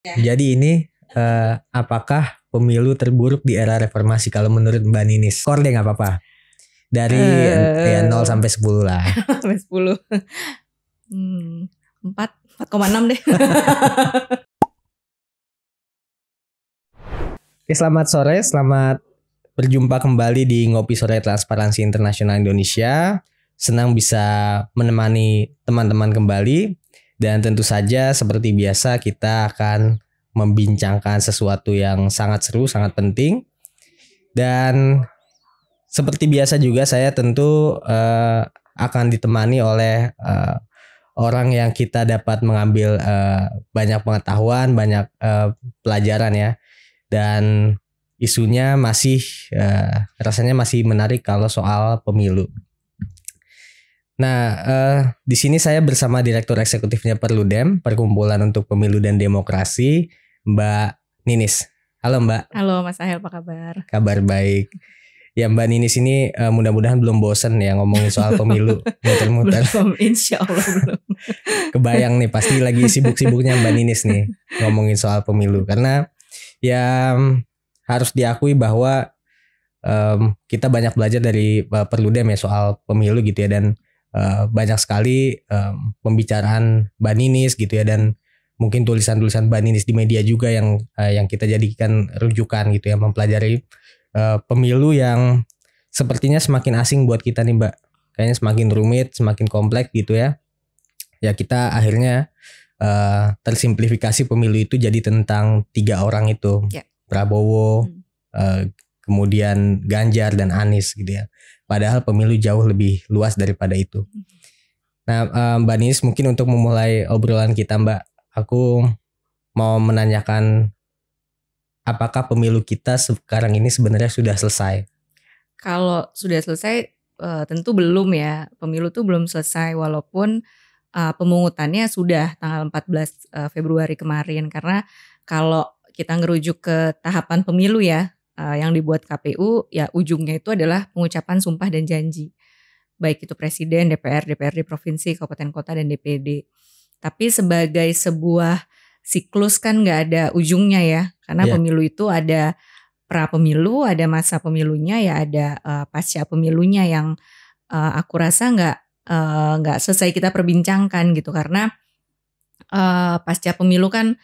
Jadi ini apakah pemilu terburuk di era reformasi kalau menurut Mbak Ninis? Skor deh nggak apa-apa. Dari ya 0 sampai 10 lah. Sampai 10. 4,6 deh. Oke, selamat sore, selamat berjumpa kembali di Ngopi Sore Transparansi Internasional Indonesia. Senang bisa menemani teman-teman kembali. Dan tentu saja seperti biasa kita akan membincangkan sesuatu yang sangat seru, sangat penting. Dan seperti biasa juga saya tentu akan ditemani oleh orang yang kita dapat mengambil banyak pengetahuan, banyak pelajaran ya. Dan isunya masih rasanya masih menarik kalau soal pemilu. Nah, di sini saya bersama Direktur Eksekutifnya Perludem, Perkumpulan untuk Pemilu dan Demokrasi, Mbak Ninis. Halo Mbak. Halo Mas Ahel, apa kabar? Kabar baik. Ya Mbak Ninis ini mudah-mudahan belum bosen ya ngomongin soal pemilu muter-muter. Belum, insya Allah belum. Kebayang nih pasti lagi sibuk-sibuknya Mbak Ninis nih ngomongin soal pemilu. Karena ya harus diakui bahwa kita banyak belajar dari Perludem ya soal pemilu gitu ya. Dan banyak sekali pembicaraan Mbak Ninis gitu ya. Dan mungkin tulisan-tulisan Mbak Ninis di media juga yang kita jadikan rujukan gitu ya. Mempelajari pemilu yang sepertinya semakin asing buat kita nih Mbak. Kayaknya semakin rumit, semakin kompleks gitu ya. Ya kita akhirnya tersimplifikasi pemilu itu jadi tentang 3 orang itu. Ya. Prabowo, kemudian Ganjar dan Anies gitu ya. Padahal pemilu jauh lebih luas daripada itu. Nah Mbak Ninis, mungkin untuk memulai obrolan kita Mbak, aku mau menanyakan apakah pemilu kita sekarang ini sebenarnya sudah selesai? Kalau sudah selesai, tentu belum ya. Pemilu tuh belum selesai walaupun pemungutannya sudah tanggal 14 Februari kemarin. Karena kalau kita ngerujuk ke tahapan pemilu ya, yang dibuat KPU, ya ujungnya itu adalah pengucapan sumpah dan janji. Baik itu Presiden, DPR, DPRD Provinsi, Kabupaten Kota, dan DPD. Tapi sebagai sebuah siklus kan nggak ada ujungnya ya. Karena pemilu itu ada pra pemilu, ada masa pemilunya, ya ada pasca pemilunya yang aku rasa nggak selesai kita perbincangkan gitu. Karena pasca pemilu kan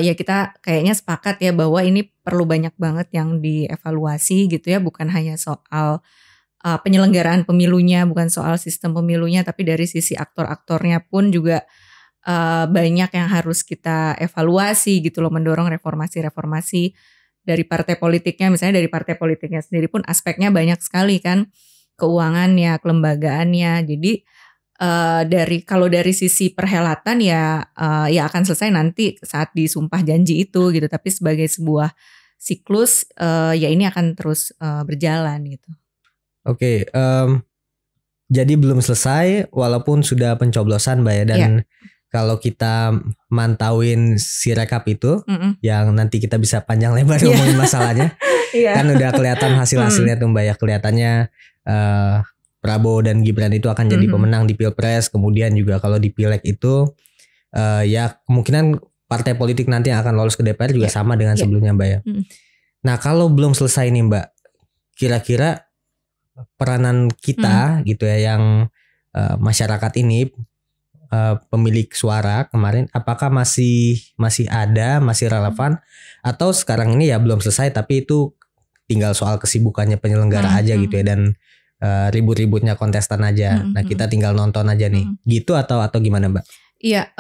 ya kita kayaknya sepakat ya bahwa ini perlu banyak banget yang dievaluasi gitu ya. Bukan hanya soal penyelenggaraan pemilunya, bukan soal sistem pemilunya, tapi dari sisi aktor-aktornya pun juga banyak yang harus kita evaluasi gitu loh. Mendorong reformasi-reformasi dari partai politiknya, misalnya dari partai politiknya sendiri pun aspeknya banyak sekali kan, keuangannya, kelembagaannya. Jadi kalau dari sisi perhelatan ya akan selesai nanti saat disumpah janji itu gitu. Tapi sebagai sebuah siklus ya ini akan terus berjalan gitu. Oke, jadi belum selesai walaupun sudah pencoblosan Mbak ya. Dan kalau kita mantauin si rekap itu, yang nanti kita bisa panjang lebar ngomongin masalahnya, kan udah kelihatan hasil-hasilnya tuh Mbak ya. Kelihatannya Prabowo dan Gibran itu akan jadi pemenang di Pilpres. Kemudian juga kalau di Pileg itu ya kemungkinan partai politik nanti yang akan lolos ke DPR juga sama dengan sebelumnya Mbak ya. Nah kalau belum selesai nih Mbak, kira-kira peranan kita gitu ya yang masyarakat ini, pemilik suara kemarin, apakah masih ada, masih relevan, atau sekarang ini ya belum selesai tapi itu tinggal soal kesibukannya penyelenggara aja gitu ya, dan ribut-ributnya kontestan aja. Nah kita tinggal nonton aja nih, gitu atau gimana Mbak? Iya,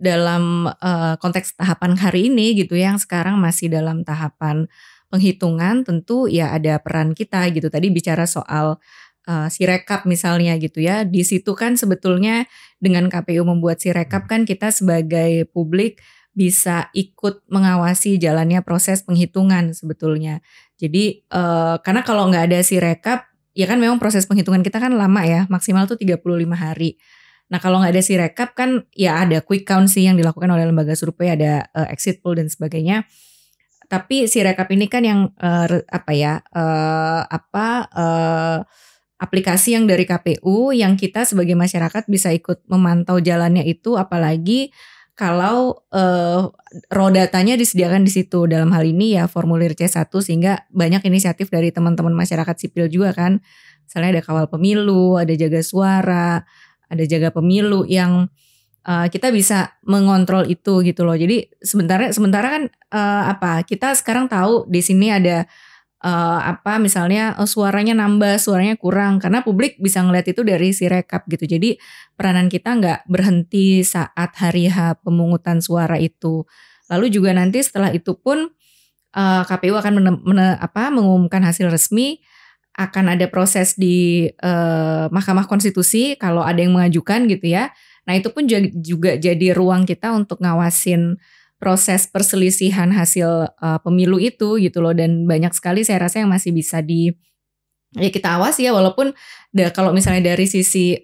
dalam konteks tahapan hari ini gitu yang sekarang masih dalam tahapan penghitungan, tentu ya ada peran kita gitu. Tadi bicara soal Sirekap misalnya gitu ya. Di situ kan sebetulnya dengan KPU membuat Sirekap kan kita sebagai publik bisa ikut mengawasi jalannya proses penghitungan sebetulnya. Jadi karena kalau nggak ada Sirekap, ya kan memang proses penghitungan kita kan lama ya, maksimal tuh 35 hari. Nah kalau nggak ada Sirekap kan ya ada quick count sih yang dilakukan oleh lembaga survei, ada exit poll dan sebagainya. Tapi Sirekap ini kan yang aplikasi yang dari KPU yang kita sebagai masyarakat bisa ikut memantau jalannya itu, apalagi kalau raw datanya disediakan di situ, dalam hal ini ya formulir C1, sehingga banyak inisiatif dari teman-teman masyarakat sipil juga kan. Misalnya ada kawal pemilu, ada jaga suara, ada jaga pemilu yang kita bisa mengontrol itu gitu loh. Jadi sementara kan kita sekarang tahu di sini ada misalnya suaranya nambah, suaranya kurang, karena publik bisa ngeliat itu dari si rekap gitu. Jadi peranan kita nggak berhenti saat hari H pemungutan suara itu. Lalu juga nanti setelah itu pun KPU akan mengumumkan hasil resmi, akan ada proses di Mahkamah Konstitusi kalau ada yang mengajukan gitu ya. Nah itu pun juga jadi ruang kita untuk ngawasin proses perselisihan hasil pemilu itu gitu loh, dan banyak sekali saya rasa yang masih bisa kita awasi ya, walaupun kalau misalnya dari sisi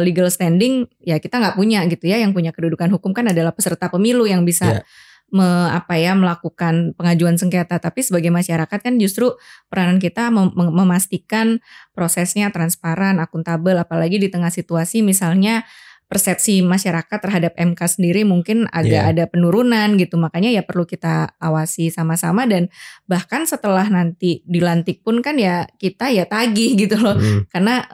legal standing ya kita nggak punya gitu ya, yang punya kedudukan hukum kan adalah peserta pemilu yang bisa melakukan pengajuan sengketa, tapi sebagai masyarakat kan justru peranan kita memastikan prosesnya transparan, akuntabel, apalagi di tengah situasi misalnya persepsi masyarakat terhadap MK sendiri mungkin agak ada penurunan gitu. Makanya ya perlu kita awasi sama-sama, dan bahkan setelah nanti dilantik pun kan ya kita ya tagih gitu loh. Karena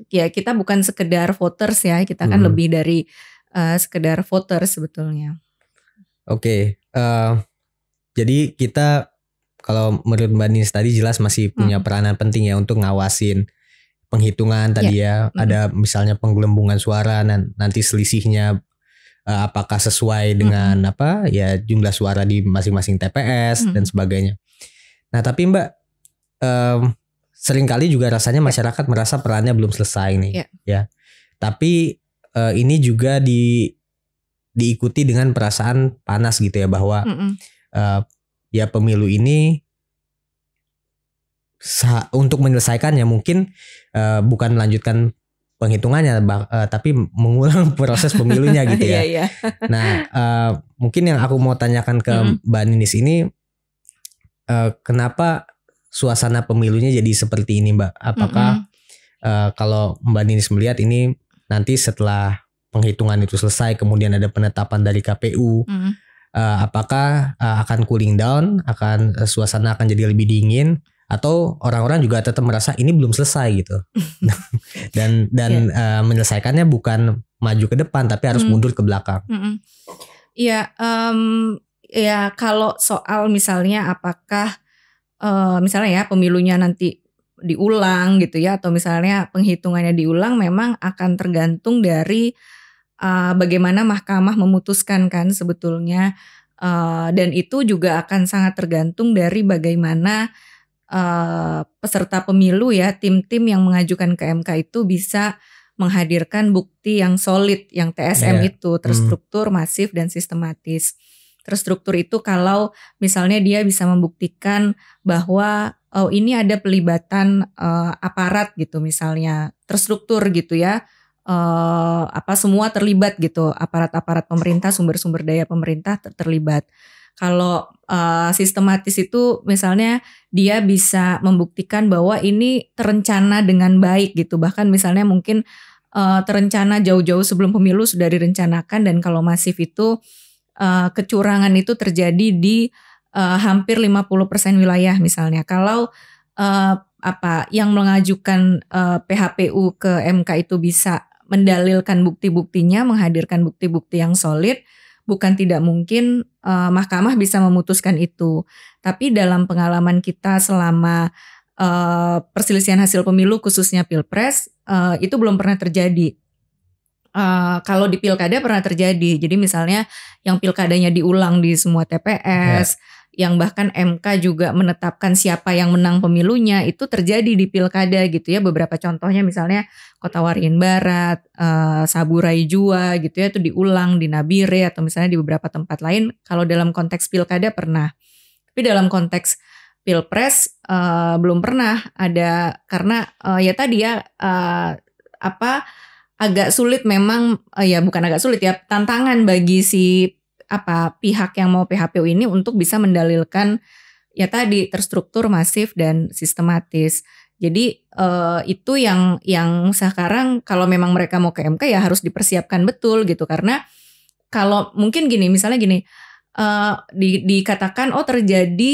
kita bukan sekedar voters ya, kita kan lebih dari sekedar voters sebetulnya. Oke. Jadi kita kalau menurut Mbak Nis tadi jelas masih punya peranan penting ya untuk ngawasin penghitungan tadi ya, ada misalnya penggelembungan suara, nanti selisihnya apakah sesuai dengan jumlah suara di masing-masing TPS dan sebagainya. Nah tapi Mbak, seringkali juga rasanya masyarakat merasa perannya belum selesai nih, ya. Tapi ini juga diikuti dengan perasaan panas gitu ya, bahwa ya pemilu ini untuk menyelesaikannya mungkin bukan melanjutkan penghitungannya, tapi mengulang proses pemilunya gitu ya. Nah, mungkin yang aku mau tanyakan ke Mbak Ninis ini, kenapa suasana pemilunya jadi seperti ini, Mbak? Apakah kalau Mbak Ninis melihat ini nanti setelah penghitungan itu selesai, kemudian ada penetapan dari KPU, apakah akan cooling down, suasana akan jadi lebih dingin, atau orang-orang juga tetap merasa ini belum selesai gitu, dan menyelesaikannya bukan maju ke depan tapi harus mundur ke belakang. Iya, ya kalau soal misalnya apakah misalnya ya pemilunya nanti diulang gitu ya, atau misalnya penghitungannya diulang, memang akan tergantung dari bagaimana mahkamah memutuskan kan sebetulnya, dan itu juga akan sangat tergantung dari bagaimana peserta pemilu ya, tim-tim yang mengajukan ke MK itu bisa menghadirkan bukti yang solid, yang TSM itu terstruktur, masif, dan sistematis. Terstruktur itu kalau misalnya dia bisa membuktikan bahwa ini ada pelibatan aparat gitu misalnya, terstruktur gitu ya, semua terlibat gitu, aparat-aparat pemerintah, sumber-sumber daya pemerintah terlibat. Kalau sistematis itu misalnya dia bisa membuktikan bahwa ini terencana dengan baik gitu, bahkan misalnya mungkin terencana jauh-jauh sebelum pemilu sudah direncanakan, dan kalau masif itu kecurangan itu terjadi di hampir 50% wilayah misalnya. Kalau yang mengajukan PHPU ke MK itu bisa mendalilkan bukti-buktinya, menghadirkan bukti-bukti yang solid, bukan tidak mungkin mahkamah bisa memutuskan itu. Tapi dalam pengalaman kita selama perselisihan hasil pemilu khususnya Pilpres, itu belum pernah terjadi. Kalau di pilkada pernah terjadi. Jadi misalnya yang pilkadanya diulang di semua TPS, yang bahkan MK juga menetapkan siapa yang menang pemilunya, itu terjadi di pilkada gitu ya. Beberapa contohnya misalnya Kota Waringin Barat, Saburai Jua gitu ya, itu diulang di Nabire atau misalnya di beberapa tempat lain. Kalau dalam konteks pilkada pernah. Tapi dalam konteks Pilpres belum pernah ada, karena ya tadi ya agak sulit memang, bukan agak sulit ya, tantangan bagi si pihak yang mau PHPU ini untuk bisa mendalilkan ya tadi terstruktur, masif, dan sistematis. Jadi itu yang sekarang kalau memang mereka mau ke MK ya harus dipersiapkan betul gitu, karena kalau mungkin gini, misalnya gini, dikatakan terjadi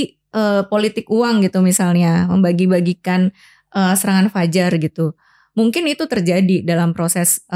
politik uang gitu misalnya, membagi-bagikan serangan fajar gitu. Mungkin itu terjadi dalam proses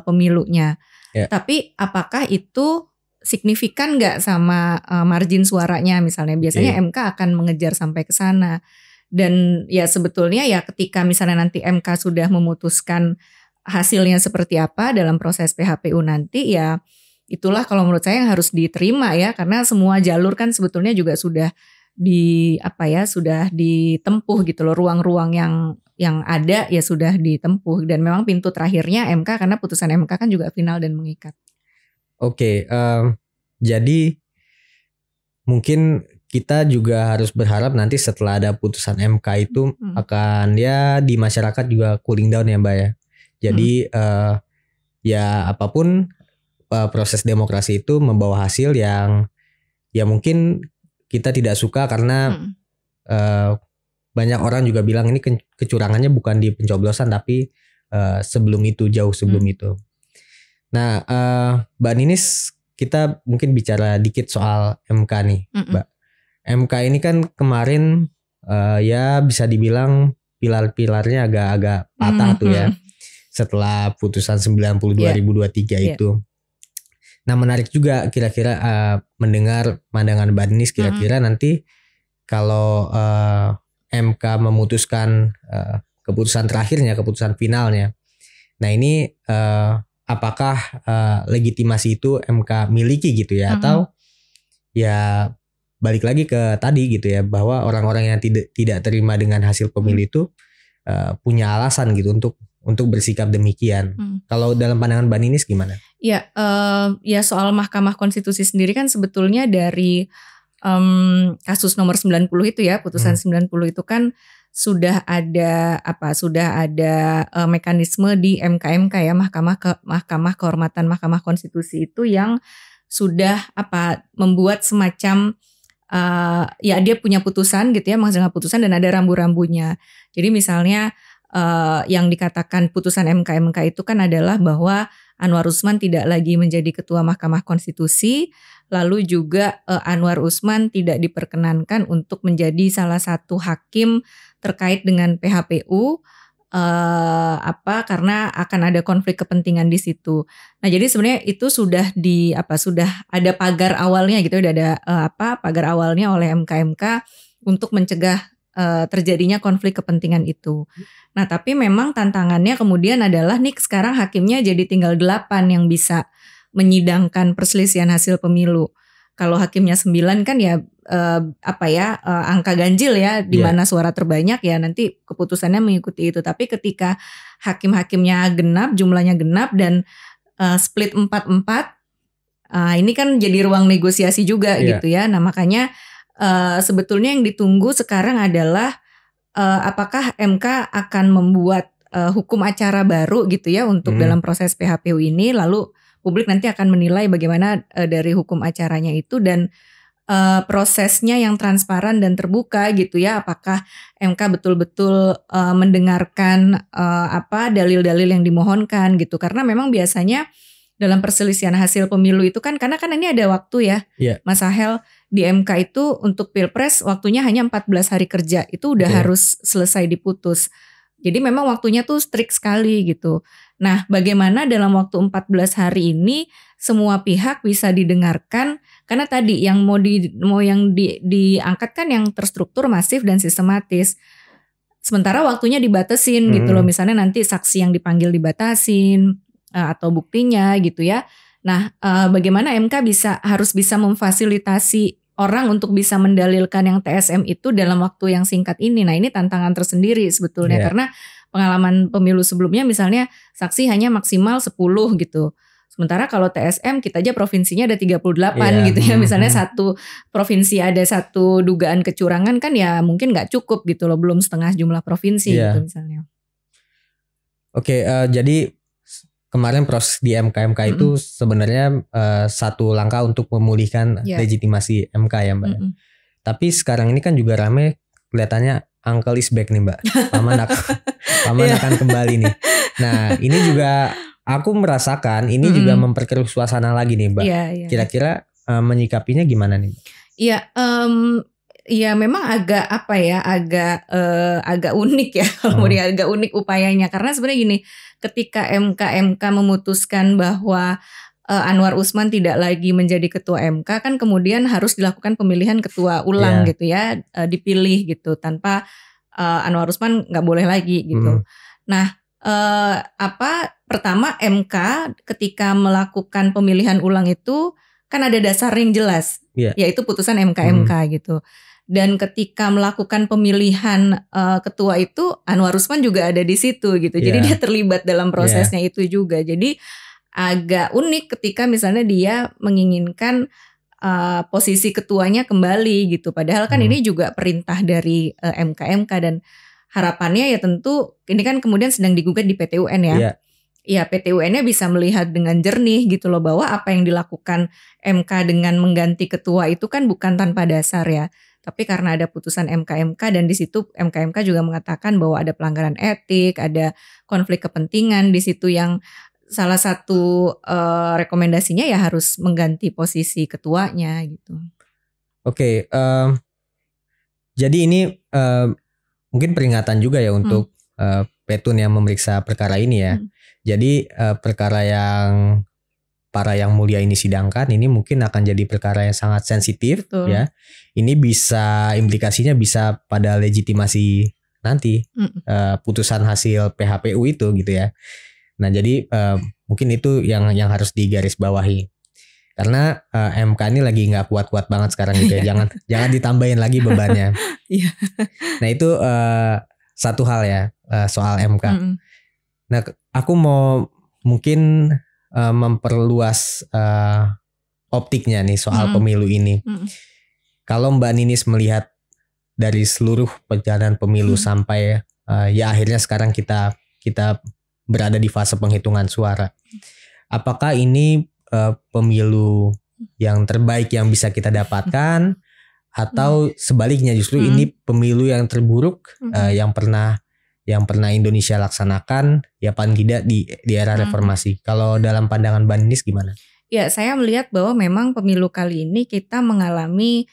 pemilunya. Yeah. Tapi apakah itu signifikan nggak sama margin suaranya misalnya? Biasanya MK akan mengejar sampai ke sana. Dan ya sebetulnya ya ketika misalnya nanti MK sudah memutuskan hasilnya seperti apa dalam proses PHPU nanti, ya itulah kalau menurut saya yang harus diterima ya, karena semua jalur kan sebetulnya juga sudah sudah ditempuh gitu loh, ruang-ruang yang ada ya sudah ditempuh, dan memang pintu terakhirnya MK karena putusan MK kan juga final dan mengikat. Oke, jadi mungkin kita juga harus berharap nanti setelah ada putusan MK itu akan ya di masyarakat juga cooling down ya Mbak ya. Jadi ya apapun proses demokrasi itu membawa hasil yang ya mungkin kita tidak suka karena banyak orang juga bilang ini kecurangannya bukan di pencoblosan tapi sebelum itu, jauh sebelum itu. Nah Mbak Ninis, kita mungkin bicara dikit soal MK nih Mbak. MK ini kan kemarin ya bisa dibilang pilar-pilarnya agak-agak patah tuh ya setelah putusan 90 2023 itu. Nah menarik juga kira-kira mendengar pandangan Mbak Ninis kira-kira nanti kalau MK memutuskan keputusan terakhirnya, keputusan finalnya. Nah ini apakah legitimasi itu MK miliki gitu ya, atau ya balik lagi ke tadi gitu ya, bahwa orang-orang yang tidak terima dengan hasil pemilu itu punya alasan gitu untuk bersikap demikian. Kalau dalam pandangan Mbak Ninis gimana? Ya, ya soal Mahkamah Konstitusi sendiri kan sebetulnya dari kasus nomor 90 itu ya, putusan 90 itu kan sudah ada mekanisme di MK ya, Mahkamah Kehormatan Mahkamah Konstitusi itu yang sudah membuat semacam ya dia punya putusan gitu ya, menghasilkan putusan dan ada rambu-rambunya. Jadi misalnya yang dikatakan putusan MK itu kan adalah bahwa Anwar Usman tidak lagi menjadi ketua Mahkamah Konstitusi, lalu juga Anwar Usman tidak diperkenankan untuk menjadi salah satu hakim terkait dengan PHPU karena akan ada konflik kepentingan di situ. Nah, jadi sebenarnya itu sudah sudah ada pagar awalnya gitu, udah ada pagar awalnya oleh MK untuk mencegah terjadinya konflik kepentingan itu. Nah, tapi memang tantangannya kemudian adalah nih sekarang hakimnya jadi tinggal 8 yang bisa menyidangkan perselisihan hasil pemilu. Kalau hakimnya 9 kan ya angka ganjil ya, di mana suara terbanyak ya nanti keputusannya mengikuti itu. Tapi ketika hakim-hakimnya genap, jumlahnya genap dan split 4-4, ini kan jadi ruang negosiasi juga gitu ya. Nah makanya sebetulnya yang ditunggu sekarang adalah apakah MK akan membuat hukum acara baru gitu ya untuk dalam proses PHPU ini, lalu publik nanti akan menilai bagaimana dari hukum acaranya itu dan prosesnya yang transparan dan terbuka gitu ya, apakah MK betul-betul mendengarkan dalil-dalil yang dimohonkan gitu, karena memang biasanya dalam perselisihan hasil pemilu itu kan karena ini ada waktu ya, Mas Sahel, di MK itu untuk Pilpres waktunya hanya 14 hari kerja, itu udah harus selesai diputus. Jadi memang waktunya tuh strict sekali gitu. Nah, bagaimana dalam waktu 14 hari ini semua pihak bisa didengarkan, karena tadi yang mau diangkat kan yang terstruktur, masif dan sistematis. Sementara waktunya dibatasin gitu loh. Misalnya nanti saksi yang dipanggil dibatasin atau buktinya gitu ya. Nah, bagaimana MK harus bisa memfasilitasi orang untuk bisa mendalilkan yang TSM itu dalam waktu yang singkat ini. Nah, ini tantangan tersendiri sebetulnya karena pengalaman pemilu sebelumnya misalnya saksi hanya maksimal 10 gitu. Sementara kalau TSM kita aja provinsinya ada 38 gitu ya. Misalnya satu provinsi ada satu dugaan kecurangan kan ya mungkin gak cukup gitu loh, belum setengah jumlah provinsi gitu misalnya. Oke, jadi kemarin proses di MK itu sebenarnya satu langkah untuk memulihkan legitimasi MK ya Mbak. Tapi sekarang ini kan juga rame kelihatannya Uncle is back nih Mbak. Paman akan kembali nih. Nah ini juga aku merasakan ini juga memperkeruh suasana lagi nih, Mbak. Kira-kira menyikapinya gimana nih? Iya, ya memang agak apa ya, agak unik ya, kalau agak unik upayanya, karena sebenarnya gini, ketika MK memutuskan bahwa Anwar Usman tidak lagi menjadi ketua MK, kan kemudian harus dilakukan pemilihan ketua ulang gitu ya, dipilih gitu tanpa Anwar Usman nggak boleh lagi gitu. Nah, pertama MK ketika melakukan pemilihan ulang itu kan ada dasar yang jelas, yaitu putusan MK gitu. Dan ketika melakukan pemilihan ketua itu Anwar Usman juga ada di situ gitu. Jadi dia terlibat dalam prosesnya itu juga. Jadi agak unik ketika misalnya dia menginginkan posisi ketuanya kembali gitu. Padahal kan ini juga perintah dari MK dan harapannya ya tentu ini kan kemudian sedang digugat di PT UN ya. Ya PT UN-nya bisa melihat dengan jernih gitu loh, bahwa apa yang dilakukan MK dengan mengganti ketua itu kan bukan tanpa dasar ya. Tapi karena ada putusan MK dan di situ MK juga mengatakan bahwa ada pelanggaran etik, ada konflik kepentingan di situ, yang salah satu rekomendasinya ya harus mengganti posisi ketuanya gitu. Oke, jadi ini mungkin peringatan juga ya untuk Petun yang memeriksa perkara ini ya. Jadi perkara yang para yang mulia ini sidangkan ini mungkin akan jadi perkara yang sangat sensitif. Betul. Ya. Ini bisa implikasinya bisa pada legitimasi nanti putusan hasil PHPU itu gitu ya. Nah jadi mungkin itu yang harus digarisbawahi. Karena MK ini lagi nggak kuat-kuat banget sekarang gitu ya. Jangan ditambahin lagi bebannya. Nah itu satu hal ya soal MK. Nah aku mau mungkin memperluas optiknya nih soal pemilu ini. Kalau Mbak Ninis melihat dari seluruh perjalanan pemilu sampai ya akhirnya sekarang kita berada di fase penghitungan suara. Apakah ini pemilu yang terbaik yang bisa kita dapatkan, atau sebaliknya justru ini pemilu yang terburuk yang pernah Indonesia laksanakan ya paling tidak di era reformasi. Kalau dalam pandangan Mbak Ninis gimana? Ya, saya melihat bahwa memang pemilu kali ini kita mengalami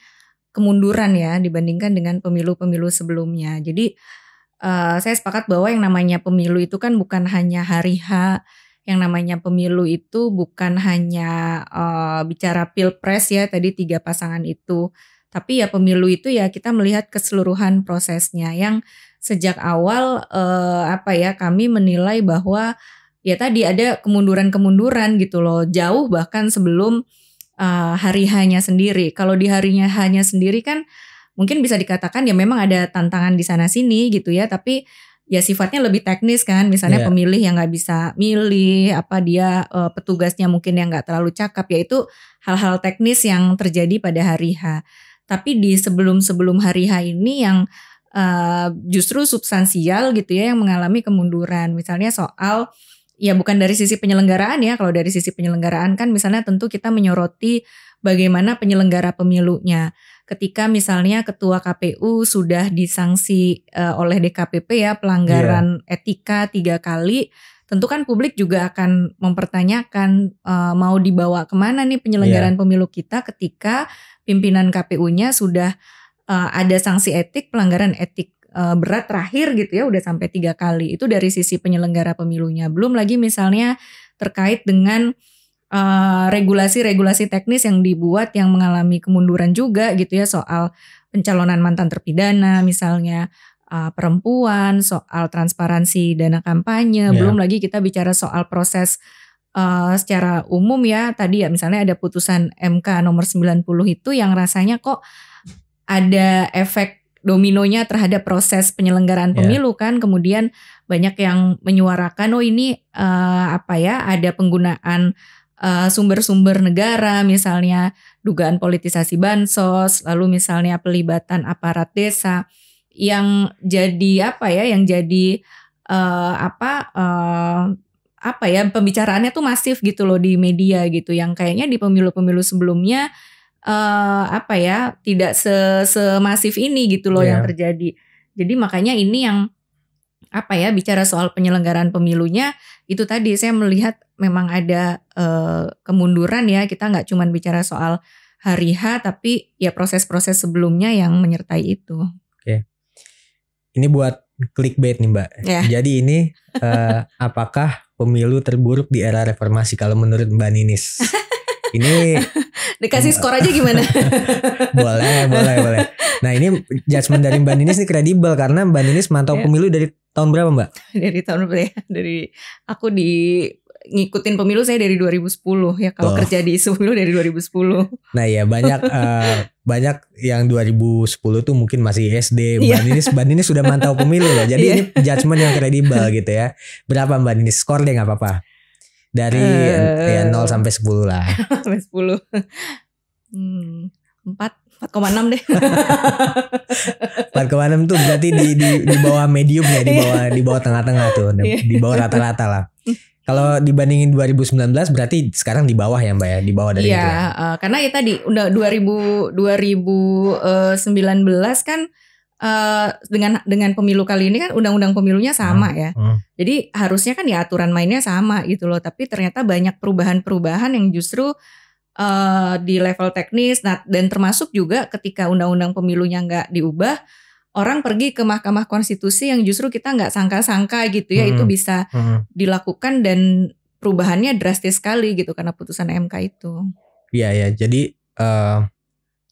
kemunduran ya dibandingkan dengan pemilu-pemilu sebelumnya. Jadi saya sepakat bahwa yang namanya pemilu itu kan bukan hanya hari H, yang namanya pemilu itu bukan hanya bicara pilpres ya tadi 3 pasangan itu, tapi ya pemilu itu ya kita melihat keseluruhan prosesnya yang sejak awal kami menilai bahwa ya tadi ada kemunduran gitu loh, jauh bahkan sebelum hari H-nya sendiri. Kalau di harinya H-nya sendiri kan mungkin bisa dikatakan ya memang ada tantangan di sana sini gitu ya, tapi ya sifatnya lebih teknis kan, misalnya pemilih yang nggak bisa milih, petugasnya mungkin yang nggak terlalu cakap, yaitu hal-hal teknis yang terjadi pada hari H. Tapi di sebelum hari H ini yang justru substansial gitu ya yang mengalami kemunduran, misalnya soal ya bukan dari sisi penyelenggaraan ya. Kalau dari sisi penyelenggaraan kan misalnya tentu kita menyoroti bagaimana penyelenggara pemilunya. Ketika misalnya ketua KPU sudah disanksi oleh DKPP ya pelanggaran etika 3 kali, tentu kan publik juga akan mempertanyakan mau dibawa kemana nih penyelenggaraan pemilu kita ketika pimpinan KPU-nya sudah ada sanksi etik, pelanggaran etik berat terakhir gitu ya udah sampai 3 kali. Itu dari sisi penyelenggara pemilunya. Belum lagi misalnya terkait dengan regulasi-regulasi teknis yang dibuat yang mengalami kemunduran juga gitu ya, soal pencalonan mantan terpidana misalnya, perempuan, soal transparansi dana kampanye, belum lagi kita bicara soal proses secara umum ya, tadi ya misalnya ada putusan MK nomor 90 itu yang rasanya kok ada efek dominonya terhadap proses penyelenggaraan pemilu kan, kemudian banyak yang menyuarakan ini ada penggunaan sumber-sumber negara, misalnya dugaan politisasi bansos, lalu misalnya pelibatan aparat desa yang jadi pembicaraannya tuh masif gitu loh di media gitu, yang kayaknya di pemilu-pemilu sebelumnya tidak semasif ini gitu loh yang terjadi. Jadi makanya ini yang bicara soal penyelenggaraan pemilunya itu tadi saya melihat memang ada kemunduran ya, kita nggak cuma bicara soal hari H, tapi ya proses-proses sebelumnya yang menyertai itu. Oke. Ini buat clickbait nih Mbak. Ya. Jadi ini apakah pemilu terburuk di era reformasi kalau menurut Mbak Ninis? Ini dikasih skor aja gimana? boleh. Nah ini judgement dari Mbak Ninis ini kredibel karena Mbak Ninis mantau pemilu dari tahun berapa Mbak? Dari tahun berapa ya? Aku ngikutin pemilu saya dari 2010 ya, kalau kerja di isu pemilu dari 2010. Nah ya banyak yang 2010 tuh mungkin masih SD. Mbak Ninis sudah mantau pemilu loh. Jadi ini judgement yang kredibel gitu ya. Berapa Mbak Ninis? Skor deh gak apa-apa. Dari 0 sampai 10 lah. Sampai 10. 4,6 deh. 4,6 tuh berarti di bawah medium ya, di bawah tengah-tengah tuh, di bawah rata-rata lah. Kalau dibandingin 2019 berarti sekarang di bawah ya Mbak ya, di bawah dari itu ya. Karena ya tadi udah 2019 kan dengan pemilu kali ini kan undang-undang pemilunya sama ya. Jadi harusnya kan ya aturan mainnya sama gitu loh, tapi ternyata banyak perubahan-perubahan yang justru di level teknis, dan termasuk juga ketika undang-undang pemilunya nggak diubah, orang pergi ke Mahkamah Konstitusi yang justru kita nggak sangka-sangka gitu ya, itu bisa dilakukan dan perubahannya drastis sekali gitu karena putusan MK itu. Iya ya, jadi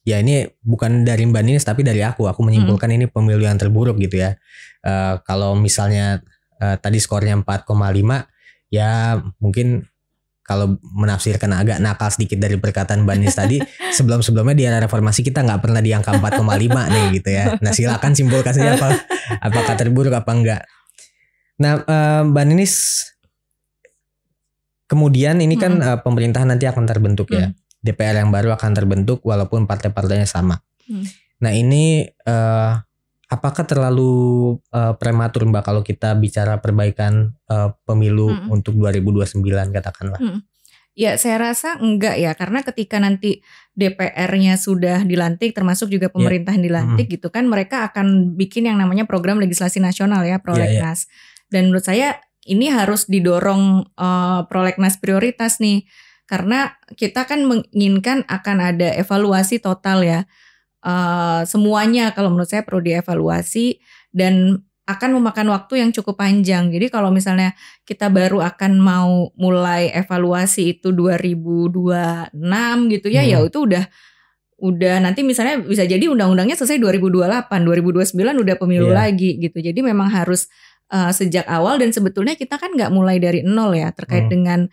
ya ini bukan dari Mbak Ninis tapi dari aku menyimpulkan ini pemilu yang terburuk gitu ya. Kalau misalnya tadi skornya 4,5 ya mungkin kalau menafsirkan agak nakal sedikit dari perkataan Mbak Ninis tadi, sebelum-sebelumnya di era reformasi kita nggak pernah di angka 4,5 nih gitu ya. Nah silakan simpulkan saja apakah terburuk apa enggak. Nah Mbak Ninis, kemudian ini kan pemerintahan nanti akan terbentuk ya. DPR yang baru akan terbentuk walaupun partai-partainya sama. Nah ini apakah terlalu prematur Mbak kalau kita bicara perbaikan pemilu untuk 2029 katakanlah? Ya saya rasa enggak ya, karena ketika nanti DPR-nya sudah dilantik, termasuk juga pemerintahan dilantik gitu kan, mereka akan bikin yang namanya program legislasi nasional ya, prolegnas. Dan menurut saya ini harus didorong prolegnas prioritas nih, karena kita kan menginginkan akan ada evaluasi total ya. Semuanya kalau menurut saya perlu dievaluasi dan akan memakan waktu yang cukup panjang. Jadi kalau misalnya kita baru akan mau mulai evaluasi itu 2026 gitu ya, ya itu udah nanti misalnya bisa jadi undang-undangnya selesai 2028, 2029 udah pemilu lagi gitu. Jadi memang harus sejak awal, dan sebetulnya kita kan nggak mulai dari nol ya terkait dengan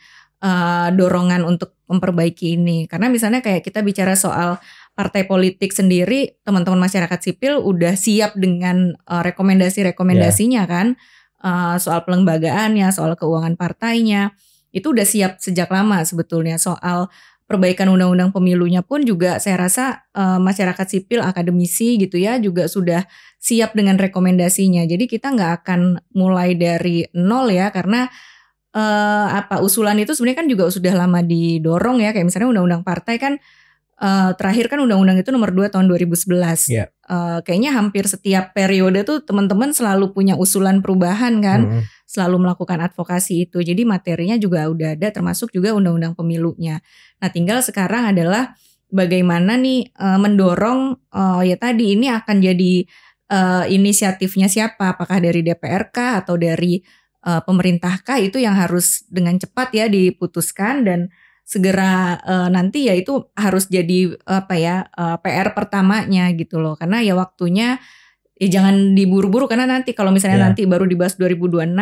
dorongan untuk memperbaiki ini. Karena misalnya kayak kita bicara soal partai politik sendiri, teman-teman masyarakat sipil udah siap dengan rekomendasi-rekomendasinya kan, soal pelembagaannya, soal keuangan partainya, itu udah siap sejak lama sebetulnya. Soal perbaikan undang-undang pemilunya pun juga saya rasa masyarakat sipil, akademisi gitu ya, juga sudah siap dengan rekomendasinya. Jadi kita nggak akan mulai dari nol ya, karena usulan itu sebenarnya kan juga sudah lama didorong ya, kayak misalnya undang-undang partai kan. Terakhir kan undang-undang itu nomor 2 tahun 2011. Kayaknya hampir setiap periode tuh teman-teman selalu punya usulan perubahan kan, selalu melakukan advokasi itu. Jadi materinya juga udah ada, termasuk juga undang-undang pemilunya. Nah tinggal sekarang adalah bagaimana nih mendorong ya tadi ini akan jadi inisiatifnya siapa? Apakah dari DPR kah atau dari pemerintah kah? Itu yang harus dengan cepat ya diputuskan dan segera nanti ya itu harus jadi PR pertamanya gitu loh, karena ya waktunya ya jangan diburu-buru, karena nanti kalau misalnya nanti baru dibahas 2026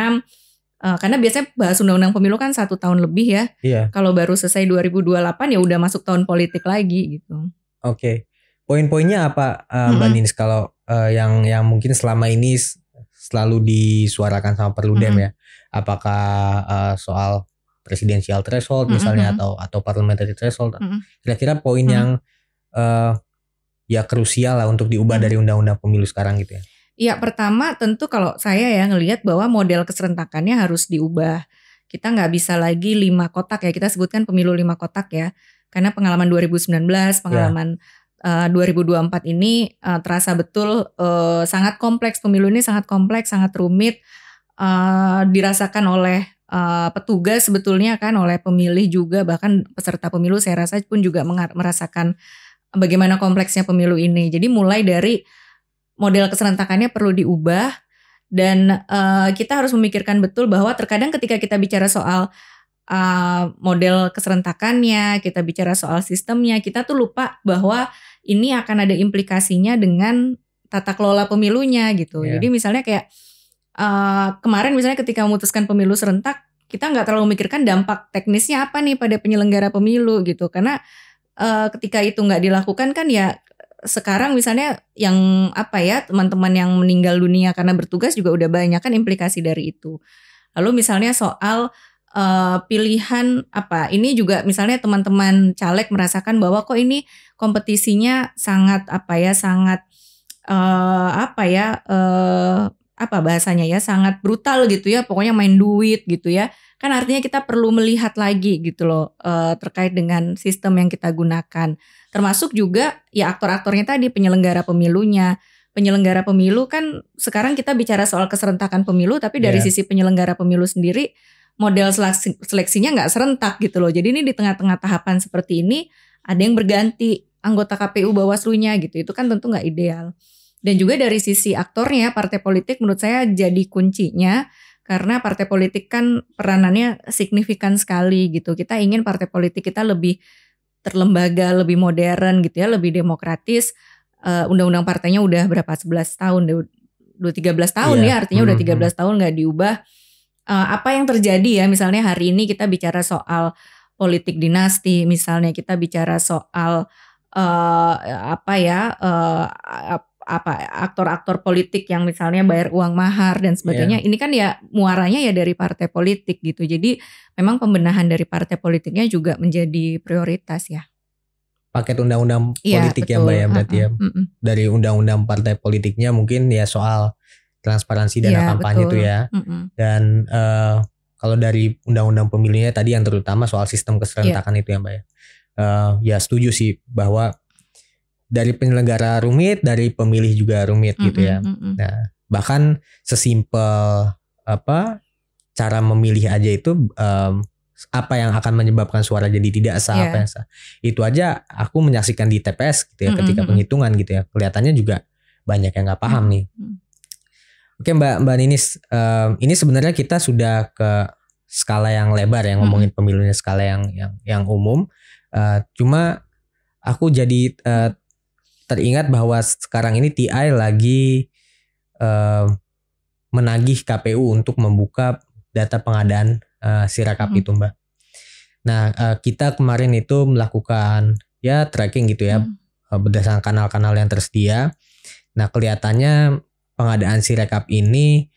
karena biasanya bahas undang-undang pemilu kan 1 tahun lebih ya. Kalau baru selesai 2028 ya udah masuk tahun politik lagi gitu. Oke. Poin-poinnya apa Mbak Ninis kalau yang mungkin selama ini selalu disuarakan sama Perludem ya? Apakah soal presidensial threshold misalnya atau parliamentary threshold, kira-kira poin yang ya krusial lah untuk diubah dari undang-undang pemilu sekarang gitu ya? Iya, pertama tentu kalau saya ya ngelihat bahwa model keserentakannya harus diubah. Kita nggak bisa lagi 5 kotak ya, kita sebutkan pemilu 5 kotak ya, karena pengalaman 2019, pengalaman 2024 ini terasa betul sangat kompleks, pemilu ini sangat kompleks, sangat rumit, dirasakan oleh petugas sebetulnya kan, oleh pemilih juga, bahkan peserta pemilu saya rasa pun juga merasakan bagaimana kompleksnya pemilu ini. Jadi mulai dari model keserentakannya perlu diubah, dan kita harus memikirkan betul bahwa terkadang ketika kita bicara soal model keserentakannya, kita bicara soal sistemnya, kita tuh lupa bahwa ini akan ada implikasinya dengan tata kelola pemilunya gitu. Jadi misalnya kayak kemarin misalnya ketika memutuskan pemilu serentak, kita nggak terlalu memikirkan dampak teknisnya apa nih pada penyelenggara pemilu gitu. Karena ketika itu nggak dilakukan kan ya, sekarang misalnya yang teman-teman yang meninggal dunia karena bertugas juga udah banyak kan implikasi dari itu. Lalu misalnya soal pilihan ini juga misalnya teman-teman caleg merasakan bahwa kok ini kompetisinya sangat sangat brutal gitu ya, pokoknya main duit gitu ya. Kan artinya kita perlu melihat lagi gitu loh terkait dengan sistem yang kita gunakan. Termasuk juga ya aktor-aktornya tadi, penyelenggara pemilunya. Penyelenggara pemilu kan sekarang kita bicara soal keserentakan pemilu, tapi dari sisi penyelenggara pemilu sendiri model seleksinya nggak serentak gitu loh. Jadi ini di tengah-tengah tahapan seperti ini ada yang berganti anggota KPU Bawaslu-nya gitu. Itu kan tentu nggak ideal. Dan juga dari sisi aktornya, partai politik menurut saya jadi kuncinya, karena partai politik kan peranannya signifikan sekali gitu. Kita ingin partai politik kita lebih terlembaga, lebih modern gitu ya, lebih demokratis. Undang-undang partainya udah berapa? 11 tahun, udah 13 tahun ya, artinya udah 13 tahun nggak diubah. Apa yang terjadi ya, misalnya hari ini kita bicara soal politik dinasti, misalnya kita bicara soal aktor-aktor politik yang misalnya bayar uang mahar dan sebagainya. Ini kan ya muaranya ya dari partai politik gitu. Jadi memang pembenahan dari partai politiknya juga menjadi prioritas ya. Paket undang-undang politik ya Mbak ya, berarti ya. Dari undang-undang partai politiknya mungkin ya soal transparansi dana kampanye itu ya. Dan kalau dari undang-undang pemilunya tadi yang terutama soal sistem keserentakan itu ya Mbak ya. Ya setuju sih bahwa dari penyelenggara rumit, dari pemilih juga rumit gitu ya. Nah, bahkan sesimpel cara memilih aja itu apa yang akan menyebabkan suara jadi tidak sah, apa yang sah. Itu aja aku menyaksikan di TPS gitu ya, ketika penghitungan gitu ya. Kelihatannya juga banyak yang nggak paham nih. Oke Mbak Ninis, ini sebenarnya kita sudah ke skala yang lebar ya, ngomongin pemilunya skala yang umum. Cuma aku jadi teringat bahwa sekarang ini TI lagi menagih KPU untuk membuka data pengadaan Sirekap itu Mbak. Nah kita kemarin itu melakukan ya tracking gitu ya, berdasarkan kanal-kanal yang tersedia. Nah kelihatannya pengadaan Sirekap ini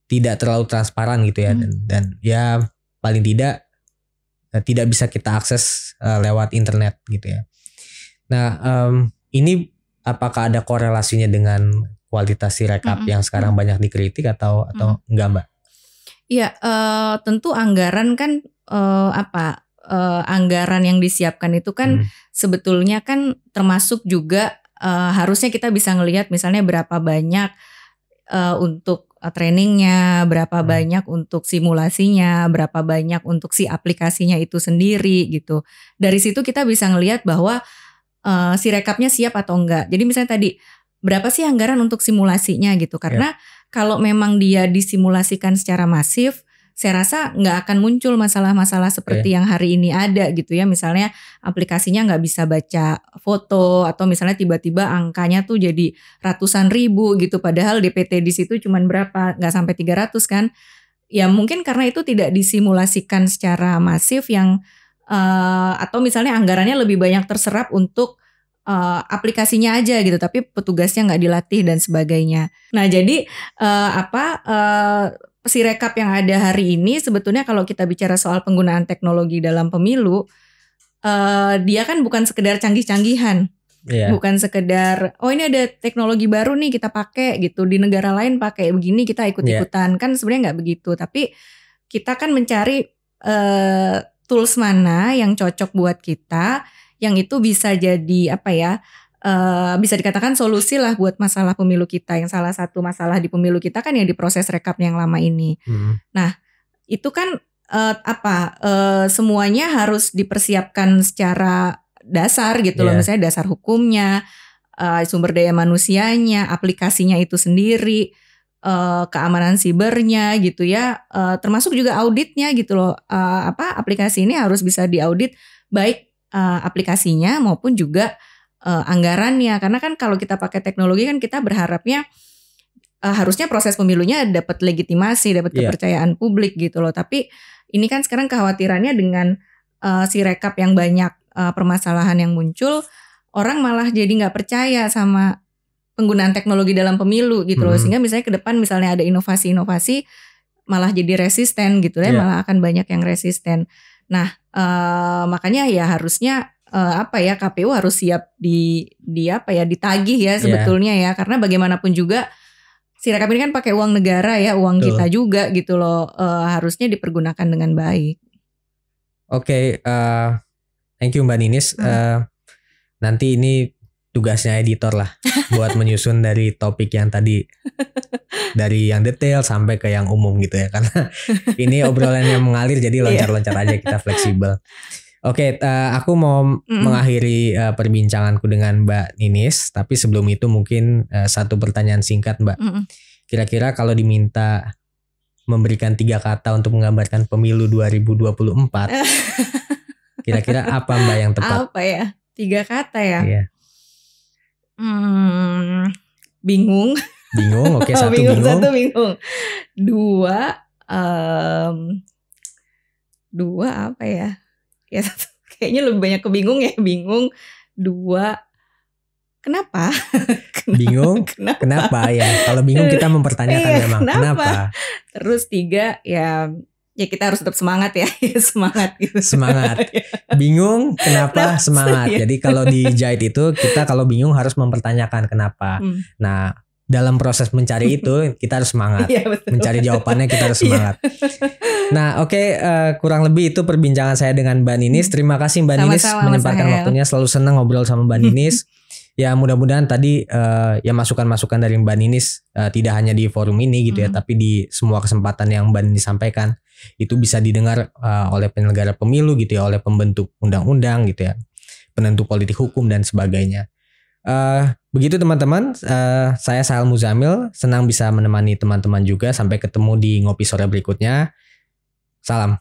tidak terlalu transparan gitu ya, dan ya paling tidak bisa kita akses lewat internet gitu ya. Nah ini apakah ada korelasinya dengan kualitas Sirekap yang sekarang banyak dikritik atau enggak Mbak? Iya, tentu anggaran kan anggaran yang disiapkan itu kan sebetulnya kan termasuk juga harusnya kita bisa ngelihat misalnya berapa banyak untuk trainingnya, berapa banyak untuk simulasinya, berapa banyak untuk si aplikasinya itu sendiri gitu. Dari situ kita bisa ngelihat bahwa Sirekapnya siap atau enggak. Jadi misalnya tadi berapa sih anggaran untuk simulasinya gitu. Karena kalau memang dia disimulasikan secara masif, saya rasa nggak akan muncul masalah-masalah seperti yang hari ini ada gitu ya. Misalnya aplikasinya nggak bisa baca foto, atau misalnya tiba-tiba angkanya tuh jadi ratusan ribu gitu. Padahal DPT di situ cuman berapa, nggak sampai 300 kan. Ya mungkin karena itu tidak disimulasikan secara masif yang atau misalnya anggarannya lebih banyak terserap untuk aplikasinya aja gitu, tapi petugasnya nggak dilatih dan sebagainya. Nah jadi Sirekap yang ada hari ini sebetulnya kalau kita bicara soal penggunaan teknologi dalam pemilu, dia kan bukan sekedar canggih-canggihan, bukan sekedar ini ada teknologi baru nih kita pakai gitu, di negara lain pakai begini kita ikut-ikutan, kan sebenarnya nggak begitu. Tapi kita kan mencari tools mana yang cocok buat kita, yang itu bisa jadi bisa dikatakan solusi lah buat masalah pemilu kita. Yang salah satu masalah di pemilu kita kan yang di proses rekap yang lama ini. Nah itu kan semuanya harus dipersiapkan secara dasar gitu loh. Misalnya dasar hukumnya, sumber daya manusianya, aplikasinya itu sendiri, keamanan sibernya gitu ya, termasuk juga auditnya gitu loh. Aplikasi ini harus bisa diaudit baik aplikasinya maupun juga anggarannya. Karena kan kalau kita pakai teknologi kan kita berharapnya harusnya proses pemilunya dapat legitimasi, dapat kepercayaan publik gitu loh. Tapi ini kan sekarang kekhawatirannya dengan Sirekap yang banyak permasalahan yang muncul, orang malah jadi nggak percaya sama penggunaan teknologi dalam pemilu gitu loh. Sehingga misalnya ke depan misalnya ada inovasi-inovasi malah jadi resisten gitu ya, malah akan banyak yang resisten. Nah, makanya ya harusnya KPU harus siap ditagih ya sebetulnya ya, karena bagaimanapun juga Sirekap ini kan pakai uang negara ya, uang kita juga gitu loh, harusnya dipergunakan dengan baik. Oke, thank you Mbak Ninis. Nanti ini tugasnya editor lah buat menyusun dari topik yang tadi, dari yang detail sampai ke yang umum gitu ya, karena ini obrolan yang mengalir jadi loncat-loncat aja, kita fleksibel. Oke, aku mau mengakhiri perbincanganku dengan Mbak Ninis, tapi sebelum itu mungkin satu pertanyaan singkat Mbak. Kira-kira kalau diminta memberikan 3 kata untuk menggambarkan pemilu 2024, kira-kira apa Mbak yang tepat? Apa ya? 3 kata ya? Iya. Bingung. Bingung, oke, 1 bingung. 1 bingung. 2 apa ya? Ya kayaknya lebih banyak ke bingung ya. Bingung. 2 kenapa? Bingung. Kenapa ya? Kalau bingung kita mempertanyakan memang kenapa. Terus 3 ya kita harus tetap semangat ya. Semangat gitu. Semangat. Bingung, kenapa, semangat. Jadi kalau di Jahit itu kita kalau bingung harus mempertanyakan kenapa. Nah, dalam proses mencari itu kita harus semangat. Mencari jawabannya kita harus semangat. Nah, oke, kurang lebih itu perbincangan saya dengan Mbak Ninis. Terima kasih Mbak Ninis menyempatkan waktunya. Selalu senang ngobrol sama Mbak Ninis. Ya mudah-mudahan tadi ya masukan-masukan dari Mbak Ninis tidak hanya di forum ini gitu ya, tapi di semua kesempatan yang Mbak Ninis sampaikan itu bisa didengar oleh penyelenggara pemilu gitu ya, oleh pembentuk undang-undang gitu ya, penentu politik hukum dan sebagainya. Begitu teman-teman, saya Sahal Muzamil, senang bisa menemani teman-teman juga. Sampai ketemu di ngopi sore berikutnya. Salam.